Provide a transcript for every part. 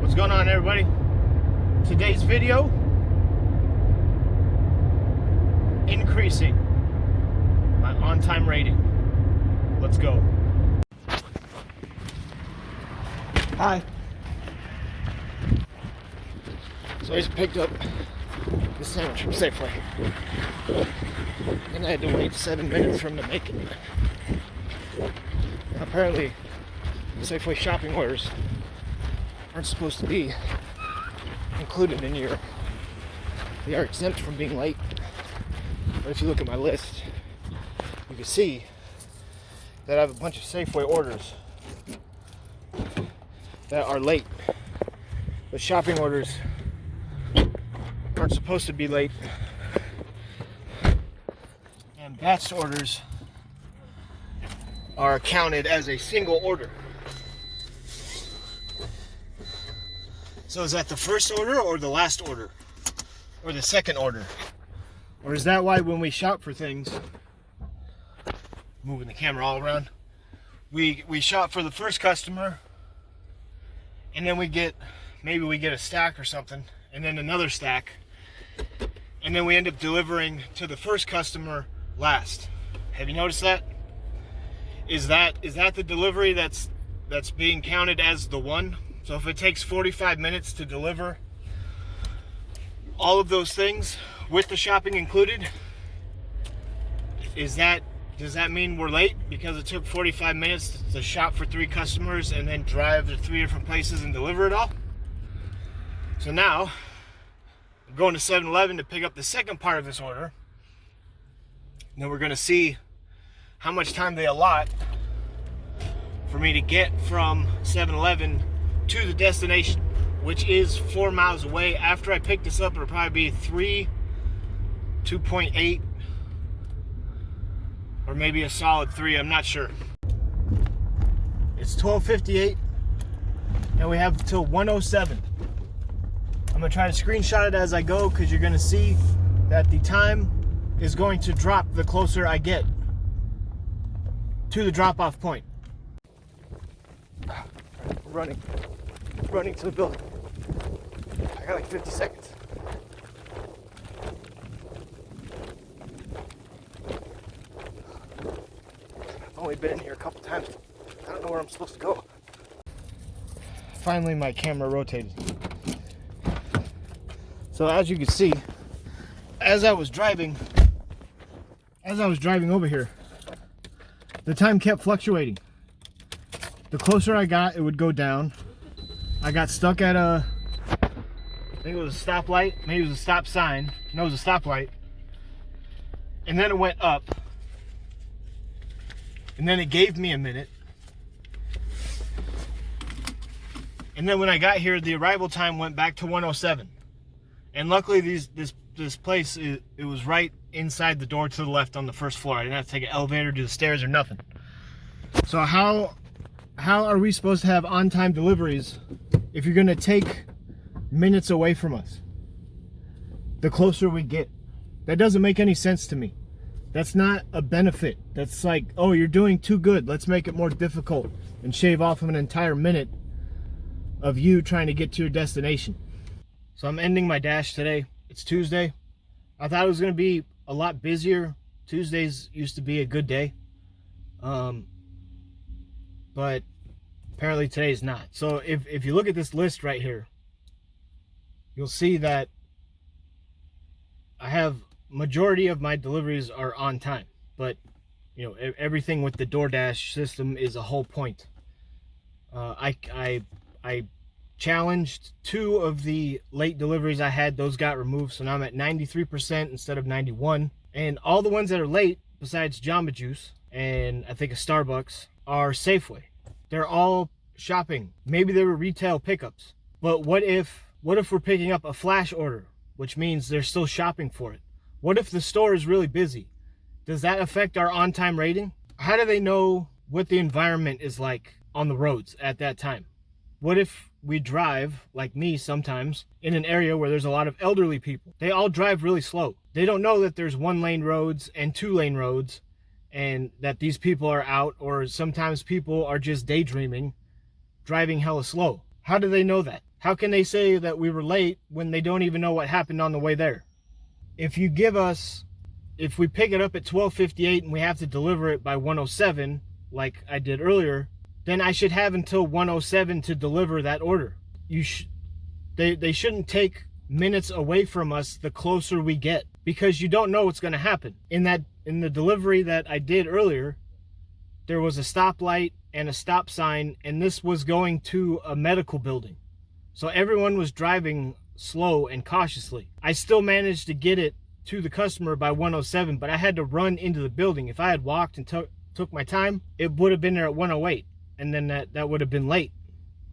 What's going on, everybody? Today's video, increasing my on-time rating. Let's go. Hi. So I just picked up the sandwich from Safeway, and I had to wait 7 minutes for him to make it. Apparently, Safeway shopping orders aren't supposed to be included in your... They are exempt from being late. But if you look at my list, you can see that I have a bunch of Safeway orders that are late. The shopping orders aren't supposed to be late. And batch orders are counted as a single order. So is that the first order or the last order? Or the second order? Or is that why when we shop for things, moving the camera all around, we shop for the first customer, and then maybe we get a stack or something, and then another stack, and then we end up delivering to the first customer last. Have you noticed that? Is that the delivery that's being counted as the one? So if it takes 45 minutes to deliver all of those things with the shopping included, does that mean we're late because it took 45 minutes to shop for 3 customers and then drive to 3 different places and deliver it all? So now I'm going to 7-Eleven to pick up the second part of this order. And then we're going to see how much time they allot for me to get from 7-Eleven to the destination, which is 4 miles away. After I pick this up, it'll probably be 2.8, or maybe a solid 3, I'm not sure. It's 12:58 and we have till 1:07. I'm gonna try to screenshot it as I go, because you're gonna see that the time is going to drop the closer I get to the drop-off point. Running to the building. I got like 50 seconds. I've only been in here a couple times. I don't know where I'm supposed to go. Finally, my camera rotated. So as you can see, as I was driving over here, the time kept fluctuating. The closer I got, it would go down. I got stuck at I think it was a stoplight, maybe it was a stop sign. No, it was a stoplight. And then it went up. And then it gave me a minute. And then when I got here, the arrival time went back to 1:07. And luckily this place, it was right inside the door to the left on the first floor. I didn't have to take an elevator, do the stairs, or nothing. So how are we supposed to have on-time deliveries if you're going to take minutes away from us the closer we get? That doesn't make any sense to me. That's not a benefit. That's like, oh, you're doing too good, let's make it more difficult and shave off an entire minute of you trying to get to your destination. So I'm ending my dash today. It's Tuesday. I thought it was going to be a lot busier. Tuesdays used to be a good day. But apparently today's not. So if you look at this list right here, you'll see that I have majority of my deliveries are on time. But you know, everything with the DoorDash system is a whole point. I challenged 2 of the late deliveries I had. Those got removed, so now I'm at 93% instead of 91%. And all the ones that are late, besides Jamba Juice and I think a Starbucks, are Safeway. They're all shopping. Maybe they were retail pickups. But what if we're picking up a flash order, which means they're still shopping for it? What if the store is really busy? Does that affect our on-time rating? How do they know what the environment is like on the roads at that time? What if we drive, like me sometimes, in an area where there's a lot of elderly people? They all drive really slow. They don't know that there's 1-lane roads and 2-lane roads, and that these people are out, or sometimes people are just daydreaming, driving hella slow. How do they know that? How can they say that we were late when they don't even know what happened on the way there? If we pick it up at 12:58 and we have to deliver it by 1:07, like I did earlier, then I should have until 1:07 to deliver that order. They shouldn't take minutes away from us the closer we get, because you don't know what's going to happen. In the delivery that I did earlier, there was a stoplight and a stop sign, and this was going to a medical building. So everyone was driving slow and cautiously. I still managed to get it to the customer by 1:07, but I had to run into the building. If I had walked and took my time, it would have been there at 1:08, and then that would have been late,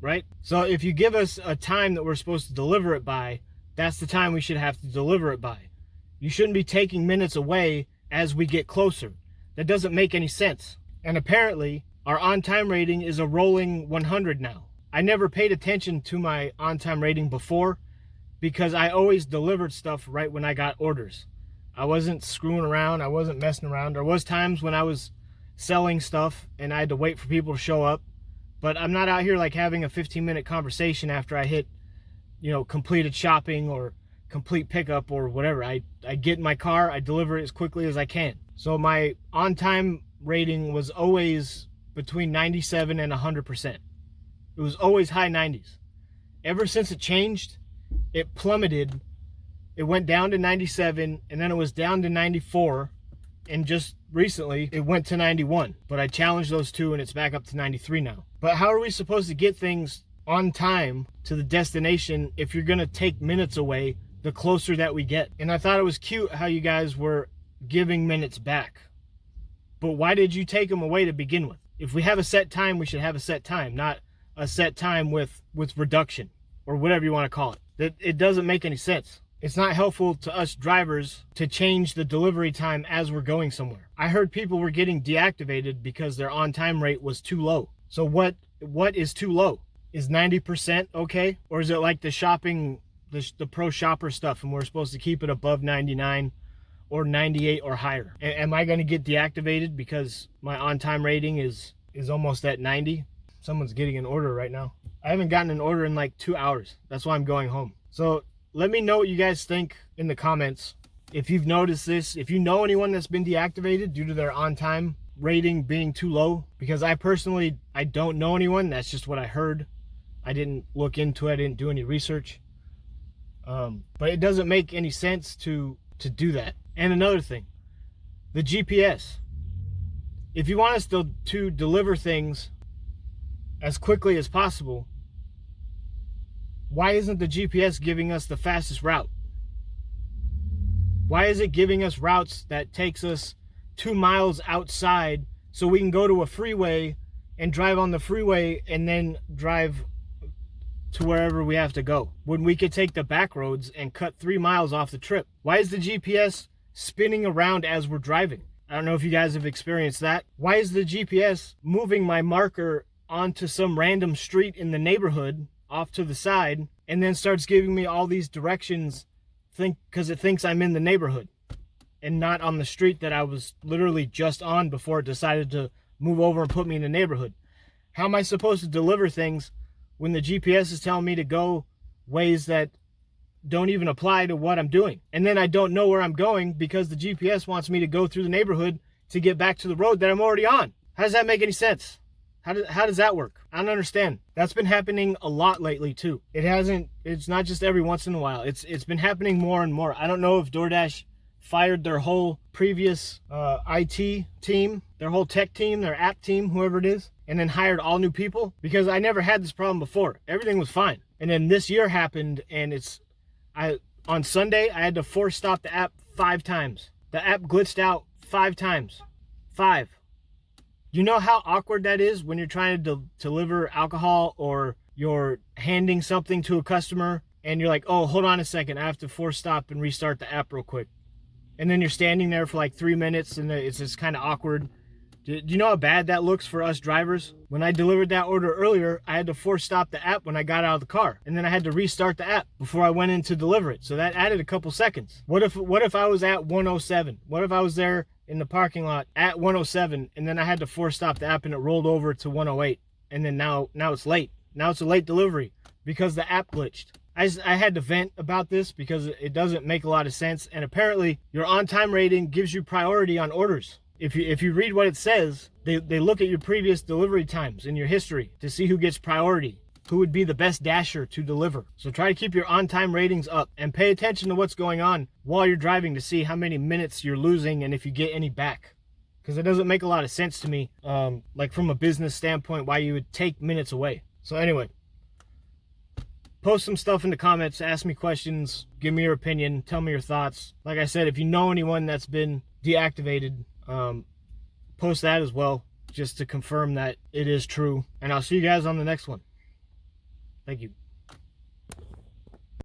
right? So if you give us a time that we're supposed to deliver it by, that's the time we should have to deliver it by. You shouldn't be taking minutes away as we get closer. That doesn't make any sense. And apparently, our on-time rating is a rolling 100 now. I never paid attention to my on-time rating before because I always delivered stuff right when I got orders. I wasn't screwing around. I wasn't messing around. There was times when I was selling stuff and I had to wait for people to show up. But I'm not out here like having a 15-minute conversation after I hit, completed shopping or complete pickup or whatever. I get in my car, I deliver it as quickly as I can. So my on-time rating was always between 97 and 100%. It was always high 90s. Ever since it changed, it plummeted. It went down to 97, and then it was down to 94, and just recently it went to 91. But I challenged those two, and it's back up to 93 now. But how are we supposed to get things on time to the destination if you're going to take minutes away the closer that we get? And I thought it was cute how you guys were giving minutes back. But why did you take them away to begin with? If we have a set time, we should have a set time, not a set time with reduction or whatever you want to call it. It doesn't make any sense. It's not helpful to us drivers to change the delivery time as we're going somewhere. I heard people were getting deactivated because their on-time rate was too low. So what is too low? Is 90% okay? Or is it like the shopping, the pro shopper stuff, and we're supposed to keep it above 99 or 98 or higher? Am I going to get deactivated because my on-time rating is almost at 90? Someone's getting an order right now. I haven't gotten an order in like 2 hours. That's why I'm going home. So let me know what you guys think in the comments. If you've noticed this, if you know anyone that's been deactivated due to their on-time rating being too low, because I don't know anyone. That's just what I heard. I didn't look into it. I didn't do any research. But it doesn't make any sense to do that. And another thing, the GPS. If you want us to deliver things as quickly as possible, why isn't the GPS giving us the fastest route? Why is it giving us routes that takes us 2 miles outside so we can go to a freeway and drive on the freeway and then drive to wherever we have to go, when we could take the back roads and cut 3 miles off the trip? Why is the GPS spinning around as we're driving? I don't know if you guys have experienced that. Why is the GPS moving my marker onto some random street in the neighborhood off to the side and then starts giving me all these directions because it thinks I'm in the neighborhood and not on the street that I was literally just on before it decided to move over and put me in the neighborhood? How am I supposed to deliver things when the GPS is telling me to go ways that don't even apply to what I'm doing? And then I don't know where I'm going because the GPS wants me to go through the neighborhood to get back to the road that I'm already on. How does that make any sense? How does that work? I don't understand. That's been happening a lot lately too. It's not just every once in a while. It's been happening more and more. I don't know if DoorDash fired their whole previous IT team, their whole tech team, their app team, whoever it is, and then hired all new people, because I never had this problem before. Everything was fine. And then this year happened, and on Sunday, I had to force stop the app 5 times. The app glitched out 5 times. 5. You know how awkward that is when you're trying to deliver alcohol or you're handing something to a customer and you're like, oh, hold on a second, I have to force stop and restart the app real quick. And then you're standing there for like 3 minutes and it's just kind of awkward. Do you know how bad that looks for us drivers? When I delivered that order earlier, I had to force stop the app when I got out of the car. And then I had to restart the app before I went in to deliver it. So that added a couple seconds. What if I was at 107? What if I was there in the parking lot at 107 and then I had to force stop the app and it rolled over to 108? And then now it's late. Now it's a late delivery because the app glitched. I had to vent about this because it doesn't make a lot of sense, and apparently your on-time rating gives you priority on orders. If you read what it says, they look at your previous delivery times in your history to see who gets priority, who would be the best dasher to deliver. So try to keep your on-time ratings up and pay attention to what's going on while you're driving to see how many minutes you're losing and if you get any back. Because it doesn't make a lot of sense to me, like from a business standpoint, why you would take minutes away. So anyway, post some stuff in the comments, ask me questions, give me your opinion, tell me your thoughts. Like I said, if you know anyone that's been deactivated, post that as well, just to confirm that it is true. And I'll see you guys on the next one. Thank you.